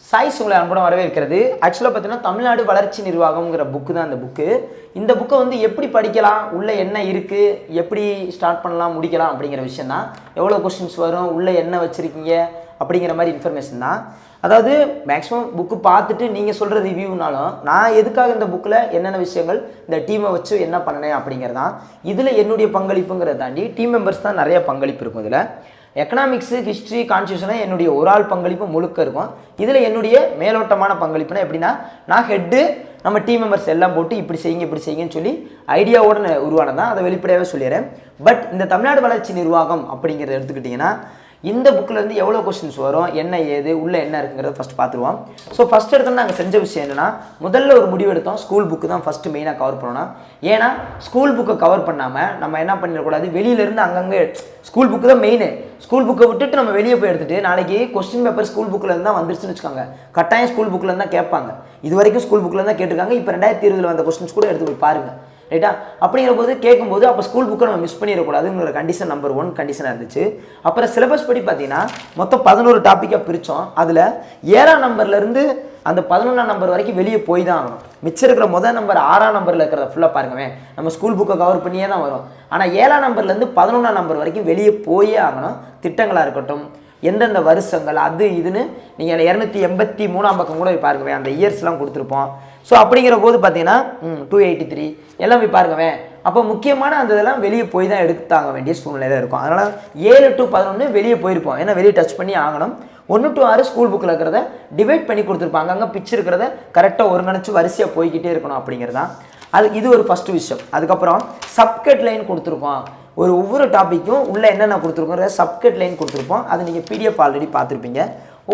SAIS உங்களை அன்புடன் வரவேற்கிறது. ஆக்சுவலாக பார்த்தீங்கன்னா தமிழ்நாடு வளர்ச்சி நிர்வாகம்ங்கிற புக்கு தான் அந்த புக்கு. இந்த புக்கை வந்து எப்படி படிக்கலாம், உள்ளே என்ன இருக்குது, எப்படி ஸ்டார்ட் பண்ணலாம் முடிக்கலாம் அப்படிங்கிற விஷயம் தான். எவ்வளோ கொஸ்டின்ஸ் வரும், உள்ளே என்ன வச்சுருக்கீங்க அப்படிங்கிற மாதிரி இன்ஃபர்மேஷன் தான். அதாவது மேக்ஸிமம் புக்கு பார்த்துட்டு நீங்கள் சொல்கிற ரிவ்யூனாலும் நான் எதுக்காக இந்த புக்கில் என்னென்ன விஷயங்கள் இந்த டீமை வச்சு என்ன பண்ணினேன் அப்படிங்கிறது தான். இதில் என்னுடைய பங்களிப்புங்கிறத தாண்டி டீம் மெம்பர்ஸ் தான் நிறைய பங்களிப்பு இருக்கும். இதில் எக்கனாமிக்ஸு, ஹிஸ்ட்ரி, கான்ஸ்டியூஷனாக என்னுடைய ஒரு ஆள் பங்களிப்பு முழுக்க இருக்கும். இதில் என்னுடைய மேலோட்டமான பங்களிப்புனா எப்படின்னா, நான் ஹெட்டு, நம்ம டீம் மெம்பர்ஸ் எல்லாம் போட்டு இப்படி செய்யுங்கன்னு சொல்லி ஐடியாவோட உருவானதான். அதை வெளிப்படையாகவே சொல்லிடுறேன். பட் இந்த தமிழ்நாடு வளர்ச்சி நிர்வாகம் அப்படிங்கிறத எடுத்துக்கிட்டிங்கன்னா இந்த புக்கிலேருந்து எவ்வளோ கொஸ்டின்ஸ் வரும், என்ன ஏது, உள்ளே என்ன இருக்குங்கிறத ஃபஸ்ட் பார்த்துருவோம். ஸோ ஃபஸ்ட் எடுத்தோம்னா நாங்கள் செஞ்ச விஷயம் என்னென்னா, முதல்ல ஒரு முடிவு எடுத்தோம், ஸ்கூல் புக்கு தான் ஃபஸ்ட்டு மெயினாக கவர் பண்ணணும். ஏன்னா ஸ்கூல் புக்கை கவர் பண்ணாமல் நம்ம என்ன பண்ணிடக்கூடாது, வெளியிலேருந்து அங்கங்கே ஸ்கூல் புக்கு தான் மெயின். ஸ்கூல் புக்கை விட்டுட்டு நம்ம வெளியே போய் எடுத்துகிட்டு நாளைக்கு கொஸ்டின் பேப்பர் ஸ்கூல் புக்கில் இருந்து தான் வந்துருச்சுன்னு வச்சுக்கோங்க. கட்டாயம் ஸ்கூல் புக்கில் இருந்தால் கேட்பாங்க. இது வரைக்கும் ஸ்கூல் புக்கில் தான் கேட்டிருக்காங்க. இப்போ 2020 வந்த கொஸ்டின்ஸ் கூட எடுத்து போய் பாருங்கள். ரைட்டா? அப்படிங்கிற போது கேட்கும்போது அப்போ ஸ்கூல் புக்கை நம்ம மிஸ் பண்ணிடக்கூடாதுங்கிற கண்டிஷன் நம்பர் 1 கண்டிஷனாக இருந்துச்சு. அப்புறம் சிலபஸ் படி பார்த்தீங்கன்னா மொத்தம் 11 டாப்பிக்காக பிரித்தோம். அதில் 7ஆம் நம்பர்லேருந்து அந்த 11ஆம் நம்பர் வரைக்கும் வெளியே போய் தான் ஆகணும். மிச்சம் இருக்கிற முதல் நம்பர் 6ஆம் நம்பரில் இருக்கிறத ஃபுல்லாக பாருங்கவே, நம்ம ஸ்கூல் புக்கை கவர் பண்ணியே தான் வரும். ஆனால் 7ஆம் நம்பர்லேருந்து 11ஆம் நம்பர் வரைக்கும் வெளியே போயே ஆகணும். திட்டங்களாக இருக்கட்டும், எந்தெந்த வருஷங்கள், அது இதுன்னு நீங்கள் 283ஆம் பக்கம் கூட போய் பாருங்கவே, அந்த இயர்ஸ்லாம் கொடுத்துருப்போம். ஸோ அப்படிங்கிற போது பார்த்தீங்கன்னா 283 எல்லாம் போய் பாருங்கவே. அப்போ முக்கியமான அந்த இதெல்லாம் வெளியே போய் தான் எடுத்தாங்க வேண்டிய சூழ்நிலை தான் இருக்கும். அதனால் 7 to 11 வெளியே போயிருப்போம். ஏன்னா வெளியே டச் பண்ணி ஆகணும். 1 to 6 ஸ்கூல் புக்கில் இருக்கிறத டிவைட் பண்ணி கொடுத்துருப்பாங்க. அங்கே பிச்சு இருக்கிறத கரெக்டாக ஒருங்கிணைச்சு வரிசையாக போய்கிட்டே இருக்கணும் அப்படிங்கிறது தான். இது ஒரு ஃபஸ்ட்டு விஷயம். அதுக்கப்புறம் சப்கட் லைன் கொடுத்துருப்போம். ஒவ்வொரு டாப்பிக்கும் உள்ளே என்னென்ன கொடுத்துருக்கோம் சப்கட் லைன் கொடுத்துருப்போம். அது நீங்கள் PDF ஆல்ரெடி பார்த்துருப்பீங்க.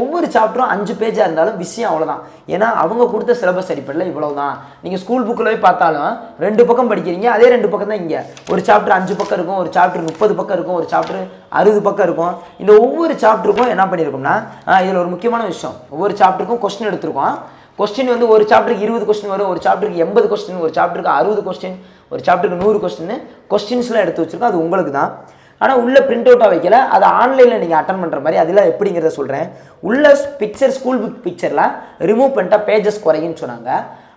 ஒவ்வொரு சாப்டரும் 5 பேஜாக இருந்தாலும் விஷயம் அவ்வளோதான். ஏன்னா அவங்க கொடுத்த சிலபஸ் அடிப்படையில் இவ்வளோ தான். நீங்கள் ஸ்கூல் புக்கில் போய் பார்த்தாலும் 2 பக்கம் படிக்கிறீங்க, அதே 2 பக்கம் தான் இங்கே. ஒரு சாப்டர் 5 பக்கம் இருக்கும், ஒரு சாப்டர் 30 பக்கம் இருக்கும், ஒரு சாப்டர் 60 பக்கம் இருக்கும். இந்த ஒவ்வொரு சாப்டருக்கும் என்ன பண்ணியிருக்கோம்னா, இதில் ஒரு முக்கியமான விஷயம், ஒவ்வொரு சாப்டருக்கும் கொஸ்டின் எடுத்திருக்கோம். கொஸ்டின் வந்து ஒரு சாப்டருக்கு 20 கொஸ்டின் வரும், ஒரு சாப்டருக்கு 80 கொஸ்டின், ஒரு சாப்டருக்கு 60 கொஸ்டின், ஒரு சாப்டருக்கு 100 கொஸ்டின் கொஸ்டின்ஸ்லாம் எடுத்து வச்சுருக்கோம். அது உங்களுக்கு தான். ஆனால் உள்ள பிரிண்ட் அவுட்டாக வைக்கல, அதை ஆன்லைனில் நீங்கள் அட்டன் பண்ணுற மாதிரி. அதெல்லாம் எப்படிங்கிறத சொல்கிறேன். உள்ள பிக்சர், ஸ்கூல் புக் பிக்சரில் ரிமூவ் பண்ணிட்டா பேஜஸ் குறையுன்னு சொன்னாங்க.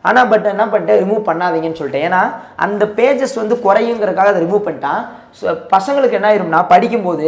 ஆனால் பட் என்ன பண்ணிட்டு ரிமூவ் பண்ணாதீங்கன்னு சொல்லிட்டேன். ஏன்னா அந்த பேஜஸ் வந்து குறையுங்கிறதுக்காக அதை ரிமூவ் பண்ணிட்டான். ஸோ பசங்களுக்கு என்ன ஆயிரும்னா, படிக்கும்போது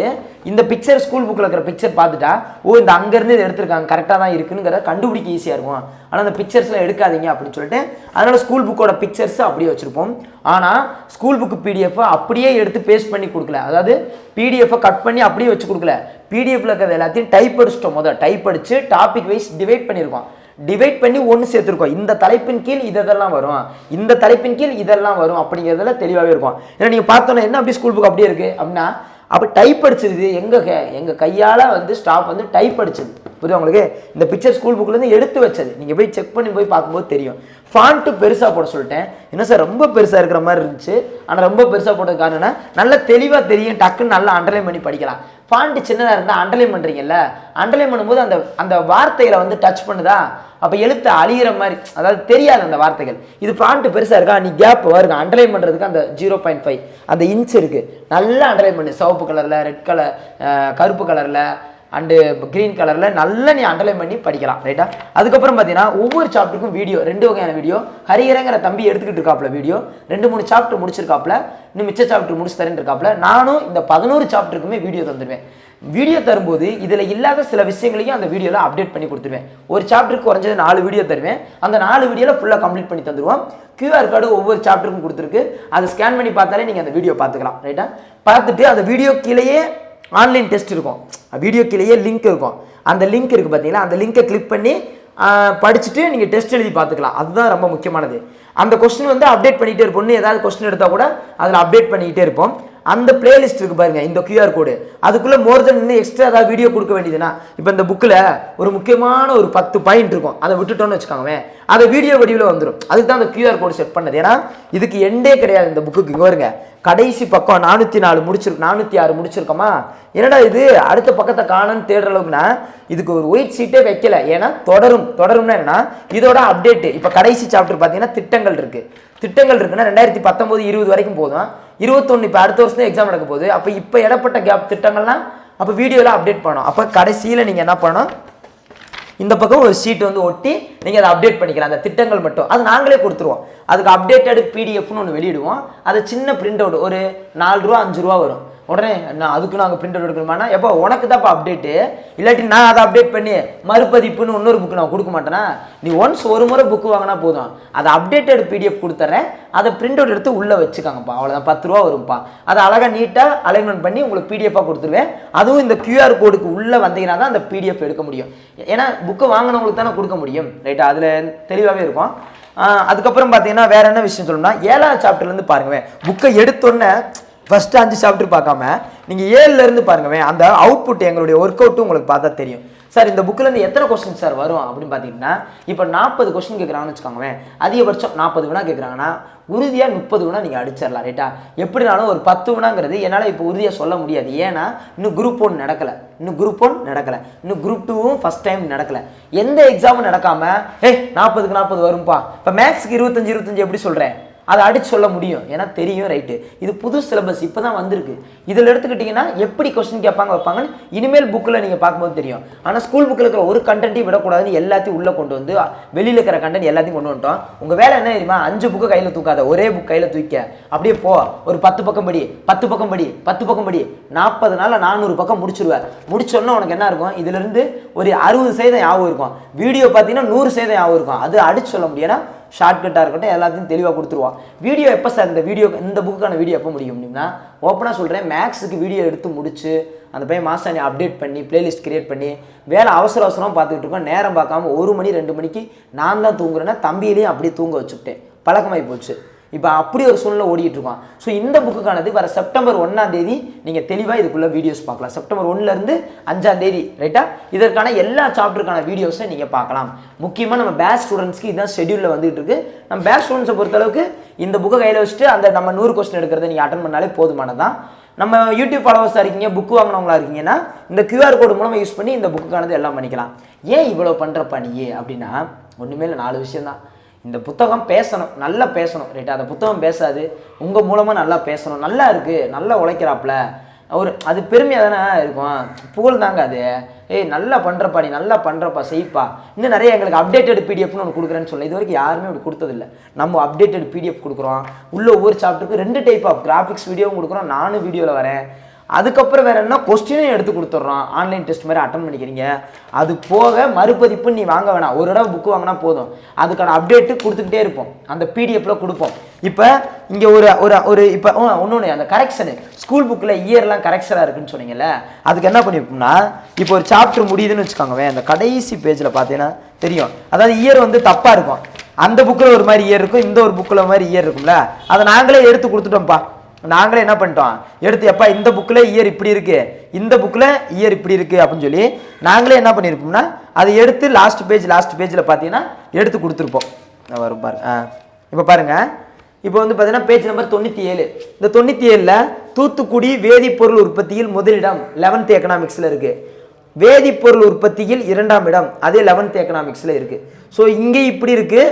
இந்த பிக்சர், ஸ்கூல் புக்கில் இருக்கிற பிக்சர் பார்த்துட்டா, இந்த அங்கேருந்து இது எடுத்திருக்காங்க, கரெக்டாக தான் இருக்குங்கிறத கண்டுபிடிக்க ஈஸியாக இருக்கும். ஆனால் அந்த பிக்சர்ஸ்லாம் எடுக்காதீங்க அப்படின்னு சொல்லிட்டு அதனால் ஸ்கூல் புக்கோட பிக்சர்ஸ் அப்படியே வச்சுருப்போம். ஆனால் ஸ்கூல் புக்கு PDF அப்படியே எடுத்து பேஸ்ட் பண்ணி கொடுக்கல. அதாவது PDF கட் பண்ணி அப்படியே வச்சு கொடுக்கல. PDFல இருக்கிறது எல்லாத்தையும் டைப் அடிச்சிட்டோம். டைப் அடித்து டாபிக் வைஸ் டிவைட் பண்ணியிருக்கோம். டிவைட் பண்ணி ஒன்று சேர்த்துருக்கோம். இந்த தலைப்பின் கீழ் இதெல்லாம் வரும், இந்த தலைப்பின் கீழ் இதெல்லாம் வரும் அப்படிங்கிறதுல தெளிவாகவே இருக்கும். ஏன்னா நீங்கள் பார்த்தோன்னா என்ன அப்படி ஸ்கூல் புக் அப்படியே இருக்குது அப்படின்னா, அப்போ டைப் அடிச்சது எங்கள் கையால் வந்து ஸ்டாஃப் வந்து டைப் அடிச்சது. புரியுது உங்களுக்கு? இந்த பிக்சர் ஸ்கூல் புக்லேருந்து எடுத்து வச்சது. நீங்கள் போய் செக் பண்ணி போய் பார்க்கும்போது தெரியும். ஃபாண்ட்டு பெருசாக போட சொல்லிட்டேன். என்ன சார் ரொம்ப பெருசாக இருக்கிற மாதிரி இருந்துச்சு, ஆனால் ரொம்ப பெருசாக போட்டது காரணம்னா நல்லா தெளிவாக தெரியும், டக்குன்னு நல்லா அண்டர்லைன் பண்ணி படிக்கலாம். ஃபாண்ட்டு சின்னதாக இருந்தால் அண்டர்லைன் பண்ணுறீங்கல்ல, அண்டர்லைன் பண்ணும்போது அந்த வார்த்தைகளை வந்து டச் பண்ணுதா, அப்போ எழுத்து அழிகிற மாதிரி, அதாவது தெரியாது அந்த வார்த்தைகள். இது ஃபாண்ட்டு பெருசாக இருக்கா, நீ கேப் வருங்க அண்டர்லைன் பண்ணுறதுக்கு அந்த 0.5 அந்த இன்ச் இருக்குது. நல்லா அண்டர்லைன் பண்ணு. சிவப்பு கலரில், ரெட் கலர், கருப்பு கலரில் அண்டு க்ரீன் கலரில் நல்லா நீ அண்டர்லைன் பண்ணி படிக்கலாம். ரைட்டா? அதுக்கப்புறம் பார்த்தீங்கன்னா ஒவ்வொரு சாப்டருக்கும் வீடியோ, 2 வகையான வீடியோ. ஹரிகரங்கிற தம்பி எடுத்துக்கிட்டு இருக்காப்புல வீடியோ, 2-3 சாப்டர் முடிச்சிருக்காப்புல, இன்னும் மிச்ச சாப்டர் முடிச்சு தரேன் இருக்காப்புல. நானும் இந்த 11 சாப்டருக்குமே வீடியோ தந்துடுவேன். வீடியோ தரும்போது இதில் இல்லாத சில விஷயங்களையும் அந்த வீடியோவில் அப்டேட் பண்ணி கொடுத்துருவேன். ஒரு சாப்டருக்கு குறைஞ்சது 4 வீடியோ தருவேன். அந்த 4 வீடியோவில் ஃபுல்லாக கம்ப்ளீட் பண்ணி தந்துடுவோம். QR கார்டு ஒவ்வொரு சாப்டருக்கும் கொடுத்துருக்கு. அதை ஸ்கேன் பண்ணி பார்த்தாலே நீங்கள் அந்த வீடியோ பார்த்துக்கலாம். ரைட்டா? பார்த்துட்டு அந்த வீடியோ கீழேயே ஆன்லைன் டெஸ்ட் இருக்கும். வீடியோ கீழேயே லிங்க் இருக்கும். அந்த லிங்க் இருக்குது பார்த்தீங்களா, அந்த லிங்கை கிளிக் பண்ணி படிச்சுட்டு நீங்கள் டெஸ்ட் எழுதி பார்த்துக்கலாம். அதுதான் ரொம்ப முக்கியமானது. அந்த கொஸ்டின் வந்து அப்டேட் பண்ணிகிட்டே இருப்போம். ஏதாவது கொஸ்டின் எடுத்தால் கூட அதில் அப்டேட் பண்ணிக்கிட்டே இருப்போம். அந்த பிளேலிஸ்ட் இருக்குது பாருங்க, இந்த QR கோடு, அதுக்குள்ளே மோர் தென் இன்னும் எக்ஸ்ட்ரா ஏதாவது வீடியோ கொடுக்க வேண்டியதுன்னா, இப்போ இந்த புக்கில் ஒரு முக்கியமான ஒரு 10 பாயிண்ட் இருக்கும், அதை விட்டுட்டோன்னு வச்சுக்கோங்க, அதை வீடியோ வடிவில் வந்துடும். அதுக்கு தான் அந்த QR கோடு செட் பண்ணது. ஏன்னா இதுக்கு எண்டே கிடையாது இந்த புக்குக்கு. இங்கே வருங்க, கடைசி பக்கம் 404 முடிச்சிருக்கு, 406 முடிச்சிருக்கோமா, என்னடா இது அடுத்த பக்கத்தை காணுன்னு தேடுற அளவுக்குன்னா இதுக்கு ஒரு ஒயிட் ஷீட்டே வைக்கல. ஏன்னா தொடரும்னா என்னன்னா இதோட அப்டேட்டு. இப்போ கடைசி சாப்டர் பார்த்தீங்கன்னா திட்டங்கள் இருக்குன்னா 2019-20 வரைக்கும் போதும். 21 இப்போ அடுத்த வருஷம் தான் எக்ஸாம் நடக்க போகுது. அப்போ இப்போ இடப்பட்ட கேப் திட்டங்கள்லாம் அப்போ வீடியோவில் அப்டேட் பண்ணணும். அப்போ கடைசியில் நீங்கள் என்ன பண்ணணும், இந்த பக்கம் ஒரு ஷீட் வந்து ஒட்டி நீங்கள் அதை அப்டேட் பண்ணிக்கலாம். அந்த திட்டங்கள் மட்டும் அது நாங்களே கொடுத்துருவோம். அதுக்கு அப்டேட்டட் பிடிஎஃப்னு ஒன்று வெளியிடுவோம். அது சின்ன பிரிண்ட் அவுட் ஒரு 4 ரூபா 5 ரூபா வரும். உடனே நான் அதுக்கு நாங்கள் பிரிண்ட் அவுட் எடுக்கணுமானா எப்போ உனக்கு தான்ப்பா அப்டேட்டு, இல்லாட்டி நான் அதை அப்டேட் பண்ணி மறுபதிப்புன்னு இன்னொரு புக்கு நான் கொடுக்க மாட்டேன்னா, நீ ஒன்ஸ் ஒரு முறை புக்கு வாங்கினா போதும், அதை அப்டேட்டட் பிடிஎஃப் கொடுத்துட்றேன், அதை பிரிண்ட் அவுட் எடுத்து உள்ளே வச்சுக்காங்கப்பா, அவ்வளோதான் 10 ரூபா வரும்ப்பா. அதை அழகாக நீட்டாக அலைன்மெண்ட் பண்ணி உங்களுக்கு பிடிஎஃபாக கொடுத்துருவேன். அதுவும் இந்த QR கோடுக்கு உள்ளே வந்தீங்கன்னா தான் அந்த பிடிஎஃப் எடுக்க முடியும். ஏன்னா புக்கு வாங்கினவங்களுக்கு தானே கொடுக்க முடியும், ரைட்டா? அதில் தெளிவாகவே இருக்கும். அதுக்கப்புறம் பார்த்தீங்கன்னா வேற என்ன விஷயம் சொல்லணும்னா, 7ஆவது சாப்டர்லேருந்து பாருங்க, புக்கை எடுத்தோன்னே ஃபஸ்ட்டு 5 சாப்டர் பார்க்காம நீங்கள் 7லேருந்து பாருங்கவே, அந்த அவுட்புட் எங்களுடைய ஒர்க் அவுட்டும் உங்களுக்கு பார்த்தா தெரியும். சார் இந்த புக்கிலேருந்து எத்தனை கொஸ்டின் சார் வரும் அப்படின்னு பார்த்தீங்கன்னா, இப்போ 40 கொஸ்டின் கேட்குறாங்கன்னு வச்சுக்கோங்க, அதிகபட்சம் 40 வினா கேட்குறாங்கன்னா உறுதியாக 30 வினா நீங்கள் அடிச்சிடலாம், ரைட்டா? எப்படினாலும் ஒரு 10 வினாங்கிறது என்னால் இப்போ உறுதியாக சொல்ல முடியாது. ஏன்னா இன்னும் குரூப் 1 நடக்கலை, இன்னும் குரூப் 1 நடக்கலை, இன்னும் குரூப் 2வும் ஃபஸ்ட் டைம் நடக்கலை. எந்த எக்ஸாமும் நடக்காமல் 40க்கு 40 வரும்பா, இப்போ மேக்ஸுக்கு 25 எப்படி சொல்கிறேன், அதை அடிச்சு சொல்ல முடியும். ஏன்னா தெரியும், ரைட்டு? இது புது சிலபஸ் இப்போ தான் வந்திருக்கு. இதில் எடுத்துக்கிட்டிங்கன்னா எப்படி கொஸ்டின் கேட்பாங்க வைப்பாங்கன்னு இனிமேல் புக்கில் நீங்கள் பார்க்கும்போது தெரியும். ஆனால் ஸ்கூல் புக்கில் இருக்கிற ஒரு கண்டென்ட்டையும் விடக்கூடாதுன்னு எல்லாத்தையும் உள்ளே கொண்டு வந்து வெளியில் இருக்கிற கண்டென்ட் எல்லாத்தையும் கொண்டு வந்துட்டோம். உங்கள் வேலை என்ன தெரியுமா? 5 புக்கு கையில் தூக்காத, ஒரே புக் கையில் தூக்க அப்படியே போ, ஒரு 10 பக்கம் படி, 10 பக்கம் படி, 10 பக்கம் படி, 40 நாளில் 400 பக்கம் முடிச்சிருவேன். முடிச்சோன்னா உனக்கு என்ன இருக்கும், இதிலிருந்து ஒரு 60% ஞாபகம் இருக்கும். வீடியோ பார்த்தீங்கன்னா 100% ஞாபகம் இருக்கும். அது அடிச்சு சொல்ல முடியும்னா ஷார்ட்கட்டாக இருக்கட்டும், எல்லாத்தையும் தெளிவாக கொடுத்துருவான். வீடியோ எப்போ சார் இந்த புக்குக்கான வீடியோ எப்போ முடியும் அப்படின்னா, ஓப்பனாக சொல்கிறேன், மேக்ஸுக்கு வீடியோ எடுத்து முடிச்சு அந்த பையன் மாஸ்டர் அப்டேட் பண்ணி பிளேலிஸ்ட் கிரியேட் பண்ணி வேலை அவசரமாக பார்த்துக்கிட்டு இருக்கோம். நேரம் பார்க்காம 1 மணி 2 மணிக்கு நான் தான் தூங்குறேன்னா தம்பியிலையும் அப்படியே தூங்க வச்சுக்கிட்டேன், பழக்கமாகி போச்சு. இப்போ அப்படி ஒரு சூழ்நிலை ஓடிட்டு இருக்கோம். ஸோ இந்த புக்குக்கானது வர செப்டம்பர் 1ஆம் தேதி நீங்கள் தெளிவாக இதுக்குள்ள வீடியோஸ் பார்க்கலாம். செப்டம்பர் 1லேருந்து 5ஆம் தேதி, ரைட்டா? இதற்கான எல்லா சாப்டருக்கான வீடியோஸை நீங்கள் பார்க்கலாம். முக்கியமாக நம்ம பேட்ச் ஸ்டூடெண்ட்ஸ்க்கு இதுதான் ஷெடியூலில் வந்துகிட்டு இருக்கு. நம்ம பேட்ச் ஸ்டூடெண்ட்ஸை பொறுத்தளவுக்கு இந்த புக்கை கையில் வச்சுட்டு அந்த நம்ம 100 கொஸ்டின் எடுக்கிறத நீங்கள் அட்டன் பண்ணாலே போதுமானதான். நம்ம யூடியூப் ஃபாலோவர்ஸாக இருக்கீங்க, புக்கு வாங்கினவங்களா இருக்கீங்கன்னா இந்த QR கோடு மூலமாக யூஸ் பண்ணி இந்த புக்குக்கானது எல்லாம் பண்ணிக்கலாம். ஏன் இவ்வளோ பண்ணுறப்பா நீ அப்படின்னா, ஒன்றுமே இல்லை, 4 விஷயம்தான். இந்த புத்தகம் பேசணும், நல்லா பேசணும், ரைட்டா? அந்த புத்தகம் பேசாது, உங்கள் மூலமாக நல்லா பேசணும், நல்லா இருக்குது, நல்லா உழைக்கிறாப்புல, அது பெருமையாக தானே இருக்கும், புகழ் தாங்க அது. நல்லா பண்ணுறப்பா, நீ நல்லா பண்ணுறப்பா, செய்ப்பா, இன்னும் நிறைய எங்களுக்கு அப்டேட்டட் பிடிஎஃப்னு ஒன்று கொடுக்குறேன்னு சொல்லி இது வரைக்கும் யாருமே அப்படி கொடுத்ததில்லை. நம்ம அப்டேட்டட் பிடிஎஃப் கொடுக்குறோம். உள்ள ஒவ்வொரு சாப்டருக்கு 2 டைப் ஆஃப் கிராஃபிக்ஸ் வீடியோவும் கொடுக்குறோம், நானும் வீடியோவில் வரேன். அதுக்கப்புறம் வேறு என்ன கொஸ்டினையும் எடுத்து கொடுத்துட்றோம், ஆன்லைன் டெஸ்ட் மாதிரி அட்டன் பண்ணிக்கிறீங்க. அது போக மறுபதிப்பு நீ வாங்க வேணாம், ஒரு தடவை புக்கு வாங்கினா போதும், அதுக்கான அப்டேட்டு கொடுத்துக்கிட்டே இருப்போம், அந்த பிடிஎஃப்பில் கொடுப்போம். இப்போ இங்கே ஒரு இப்போ ஒன்று அந்த கரெக்ஷனு ஸ்கூல் புக்கில் இயர்லாம் கரெக்ஷனாக இருக்குன்னு சொன்னீங்கல்ல, அதுக்கு என்ன பண்ணியிருப்போம்னா, இப்போ ஒரு சாப்டர் முடியுதுன்னு வச்சுக்கோங்க, அந்த கடைசி பேஜில் பார்த்தீங்கன்னா தெரியும், அதாவது இயர் வந்து தப்பாக இருக்கும். அந்த புக்கில் ஒரு மாதிரி இயர் இருக்கும், இந்த ஒரு புக்கில் மாதிரி இயர் இருக்கும்ல, அதை நாங்களே எடுத்து கொடுத்துட்டோம்ப்பா. நாங்களே என்ன பண்ணிட்டோம், எடுத்து எப்பா இந்த புக்கில் இயர் இப்படி இருக்கு, இந்த புக்கில் இயர் இப்படி இருக்கு அப்படின்னு சொல்லி நாங்களே என்ன பண்ணியிருப்போம்னா, அதை எடுத்து லாஸ்ட் பேஜில் பார்த்தீங்கன்னா எடுத்து கொடுத்துருப்போம். வரும் பாருங்க, இப்போ பாருங்க, இப்போ வந்து பார்த்தீங்கன்னா பேஜ் நம்பர் 97. இந்த 97ல் தூத்துக்குடி வேதிப்பொருள் உற்பத்தியில் முதலிடம் 11th எக்கனாமிக்ஸில் இருக்கு. வேதிப்பொருள் உற்பத்தியில் 2ஆம் இடம் அதே 11th எக்கனாமிக்ஸில் இருக்கு. ஸோ இங்கே இப்படி இருக்கு,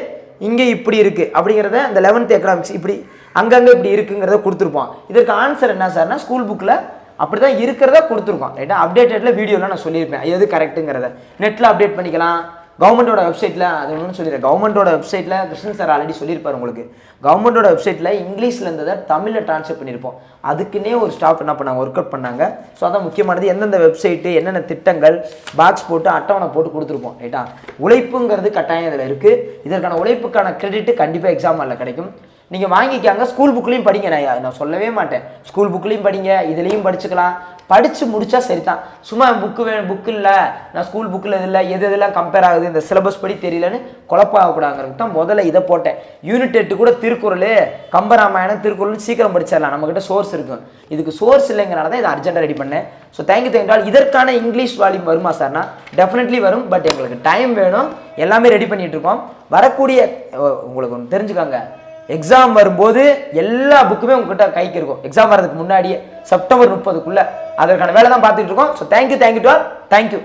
இங்கே இப்படி இருக்கு அப்படிங்கிறத அந்த 11th எக்கனாமிக்ஸ் இப்படி அங்கங்கே இப்படி இருக்குங்கிறத கொடுத்துருப்போம். இதற்கு ஆன்சர் என்ன சார்னா, ஸ்கூல் புக்கில் அப்படி தான் இருக்கிறத கொடுத்துருக்கோம், ரைட்டா? அப்டேட்டடில் வீடியோவில் நான் சொல்லியிருப்பேன் எது கரெக்டுங்கிறத. நெட்டில் அப்டேட் பண்ணிக்கலாம், கவர்மெண்ட்டோட வெப்சைட்டில் அது ஒன்று சொல்லிடுறேன். கவர்மெண்ட்டோட வெப்சைட்டில் கிருஷ்ணன் சார் ஆல்ரெடி சொல்லியிருப்பார் உங்களுக்கு. கவர்மெண்ட்டோட வெப்சைட்டில் இங்கிலீஷில் இருந்ததை தமிழில் ட்ரான்ஸ்லேட் பண்ணியிருப்போம். அதுக்குன்னே ஒரு ஸ்டாஃப் என்ன பண்ணாங்க, ஒர்க் அவுட் பண்ணாங்க. ஸோ அதான் முக்கியமானது, எந்தெந்த வெப்சைட்டு என்னென்ன திட்டங்கள் பாக்ஸ் போட்டு அட்டவணை போட்டு கொடுத்துருப்போம், ரைட்டா? உழைப்புங்கிறது கட்டாயம் இதில் இருக்குது. இதற்கான உழைப்புக்கான கிரெடிட்டு கண்டிப்பாக எக்ஸாம் ஹாலில் கிடைக்கும். நீங்கள் வாங்கிக்காங்க, ஸ்கூல் புக்லேயும் படிங்க, நான் சொல்லவே மாட்டேன், ஸ்கூல் புக்லேயும் படிங்க, இதுலேயும் படிச்சுக்கலாம். படித்து முடித்தா சரி தான். சும்மா புக்கு இல்லை, நான் ஸ்கூல் புக்கில் இது இல்லை, எதெல்லாம் கம்பேர் ஆகுது, இந்த சிலபஸ் படி தெரியலன்னு குழப்பாகக்கூடாங்கிறது தான் முதல்ல இதை போட்டேன். யூனிட் 8 கூட திருக்குறள், கம்பராமாயணம், திருக்குறள்னு சீக்கிரம் படிச்சிடலாம், நம்மக்கிட்ட சோர்ஸ் இருக்கும். இதுக்கு சோர்ஸ் இல்லைங்கிறனால தான் இதை அர்ஜென்ட்டாக ரெடி பண்ணேன். So thank you thank you. இதற்கான இங்கிலீஷ் வால்யூம் வருமா சார்னா, டெஃபினெட்லி வரும். பட் எங்களுக்கு டைம் வேணும், எல்லாமே ரெடி பண்ணிகிட்டு இருக்கோம். வரக்கூடிய உங்களுக்கு ஒன்று தெரிஞ்சுக்காங்க, எக்ஸாம் வரும்போது எல்லா புக்குமே உங்ககிட்ட கைக்கு இருக்கும். எக்ஸாம் வரதுக்கு முன்னாடியே செப்டம்பர் 30க்குள்ளே அதற்கான வேலை தான் பார்த்துட்டு இருக்கோம். So thank you to all, thank you.